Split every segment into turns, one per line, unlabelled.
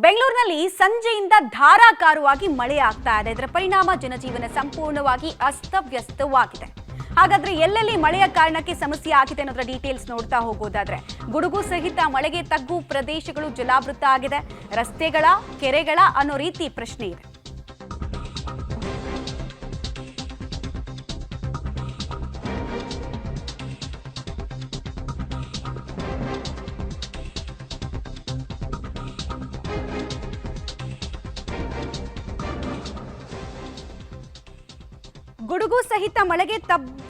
ಬೆಂಗಳೂರಿನಲ್ಲಿ ಸಂಜೆಯಿಂದ ಧಾರಾಕಾರವಾಗಿ ಮಳೆ ಆಗ್ತಾ ಇದೆ. ಇದರ ಪರಿಣಾಮ ಜನಜೀವನ ಸಂಪೂರ್ಣವಾಗಿ ಅಸ್ತವ್ಯಸ್ತವಾಗಿದೆ. ಹಾಗಾದ್ರೆ ಎಲ್ಲೆಲ್ಲಿ ಮಳೆಯ ಕಾರಣಕ್ಕೆ ಸಮಸ್ಯೆ ಆಗಿದೆ ಅನ್ನೋದರ ಡೀಟೇಲ್ಸ್ ನೋಡ್ತಾ ಹೋಗೋದಾದ್ರೆ, ಗುಡುಗು ಸಹಿತ ಮಳೆಗೆ ತಗ್ಗು ಪ್ರದೇಶಗಳು ಜಲಾವೃತ ಆಗಿದೆ. ರಸ್ತೆಗಳ, ಕೆರೆಗಳ ಅನ್ನೋ ರೀತಿ ಪ್ರಶ್ನೆ ಇದೆ. ಗುಡುಗು ಸಹಿತ ಮಳೆಗೆ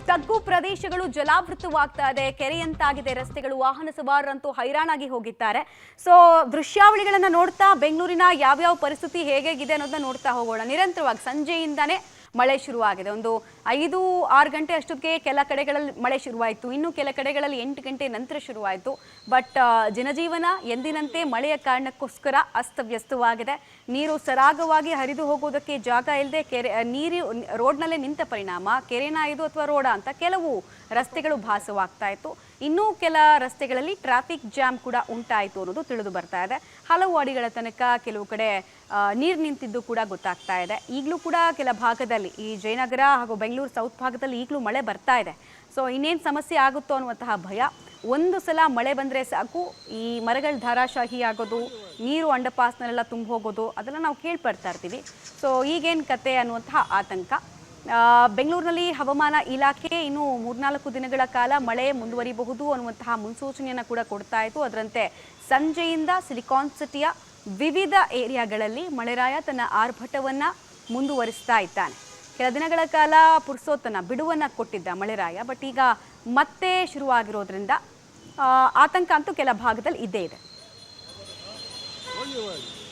ತಗ್ಗು ಪ್ರದೇಶಗಳು ಜಲಾವೃತವಾಗ್ತಾ ಇದೆ. ಕೆರೆಯಂತಾಗಿದೆ ರಸ್ತೆಗಳು. ವಾಹನ ಸವಾರರಂತೂ ಹೈರಾಣಾಗಿ ಹೋಗಿದ್ದಾರೆ. ಸೊ ದೃಶ್ಯಾವಳಿಗಳನ್ನ ನೋಡ್ತಾ ಬೆಂಗಳೂರಿನ ಯಾವ್ಯಾವ ಪರಿಸ್ಥಿತಿ ಹೇಗಿದೆ ಅನ್ನೋದನ್ನ ನೋಡ್ತಾ ಹೋಗೋಣ. ನಿರಂತರವಾಗಿ ಸಂಜೆಯಿಂದಾನೇ ಮಳೆ ಶುರುವಾಗಿದೆ. ಒಂದು 5-6 ಗಂಟೆ ಅಷ್ಟೊತ್ತಿಗೆ ಕೆಲ ಕಡೆಗಳಲ್ಲಿ ಮಳೆ ಶುರುವಾಯಿತು. ಇನ್ನು ಕೆಲ ಕಡೆಗಳಲ್ಲಿ 8 ಗಂಟೆ ನಂತರ ಶುರುವಾಯಿತು. ಬಟ್ ಜನಜೀವನ ಎಂದಿನಂತೆ ಮಳೆಯ ಕಾರಣಕ್ಕೋಸ್ಕರ ಅಸ್ತವ್ಯಸ್ತವಾಗಿದೆ. ನೀರು ಸರಾಗವಾಗಿ ಹರಿದು ಹೋಗೋದಕ್ಕೆ ಜಾಗ ಇಲ್ಲದೆ ನೀರು ರೋಡ್ನಲ್ಲೇ ನಿಂತ ಪರಿಣಾಮ ಕೆರೆನ ಇದು ಅಥವಾ ರೋಡ ಅಂತ ಕೆಲವು ರಸ್ತೆಗಳು ಭಾಸವಾಗ್ತಾ ಇತ್ತು. ಇನ್ನೂ ಕೆಲ ರಸ್ತೆಗಳಲ್ಲಿ ಟ್ರಾಫಿಕ್ ಜಾಮ್ ಕೂಡ ಉಂಟಾಯಿತು ಅನ್ನೋದು ತಿಳಿದು ಬರ್ತಾ ಇದೆ. ಹಲವು ಅಡಿಗಳ ತನಕ ಕೆಲವು ಕಡೆ ನೀರು ನಿಂತಿದ್ದು ಕೂಡ ಗೊತ್ತಾಗ್ತಾ ಇದೆ. ಈಗಲೂ ಕೂಡ ಕೆಲ ಭಾಗದಲ್ಲಿ ಈ ಜಯನಗರ ಹಾಗೂ ಬೆಂಗಳೂರು ಸೌತ್ ಭಾಗದಲ್ಲಿ ಈಗಲೂ ಮಳೆ ಬರ್ತಾ ಇದೆ. ಸೊ ಇನ್ನೇನು ಸಮಸ್ಯೆ ಆಗುತ್ತೋ ಅನ್ನುವಂತಹ ಭಯ. ಒಂದು ಸಲ ಮಳೆ ಬಂದರೆ ಸಾಕು, ಈ ಮರಗಳ ಧಾರಾಶಾಹಿ ಆಗೋದು, ನೀರು ಅಂಡರ್ಪಾಸ್ನಲ್ಲೆಲ್ಲ ತುಂಬ ಹೋಗೋದು, ಅದೆಲ್ಲ ನಾವು ಕೇಳ್ಪಡ್ತಾ ಇರ್ತೀವಿ. ಸೊ ಈಗೇನು ಕತೆ ಅನ್ನುವಂತಹ ಆತಂಕ. ಬೆಂಗಳೂರಿನಲ್ಲಿ ಹವಾಮಾನ ಇಲಾಖೆ ಇನ್ನು 3-4 ದಿನಗಳ ಕಾಲ ಮಳೆ ಮುಂದುವರಿಬಹುದು ಅನ್ನುವಂತಹ ಮುನ್ಸೂಚನೆಯನ್ನು ಕೂಡ ಕೊಡ್ತಾ ಇತ್ತು. ಅದರಂತೆ ಸಂಜೆಯಿಂದ ಸಿಲಿಕಾನ್ ಸಿಟಿಯ ವಿವಿಧ ಏರಿಯಾಗಳಲ್ಲಿ ಮಳೆರಾಯ ತನ್ನ ಆರ್ಭಟವನ್ನು ಮುಂದುವರಿಸ್ತಾ ಇದ್ದಾನೆ. ಕೆಲ ದಿನಗಳ ಕಾಲ ಪುರ್ಸೋತನ ಬಿಡುವನ್ನು ಕೊಟ್ಟಿದ್ದ ಮಳೆರಾಯ, ಬಟ್ ಈಗ ಮತ್ತೆ ಶುರುವಾಗಿರೋದ್ರಿಂದ ಆತಂಕ ಅಂತೂ ಕೆಲ ಭಾಗದಲ್ಲಿ ಇದ್ದೇ ಇದೆ.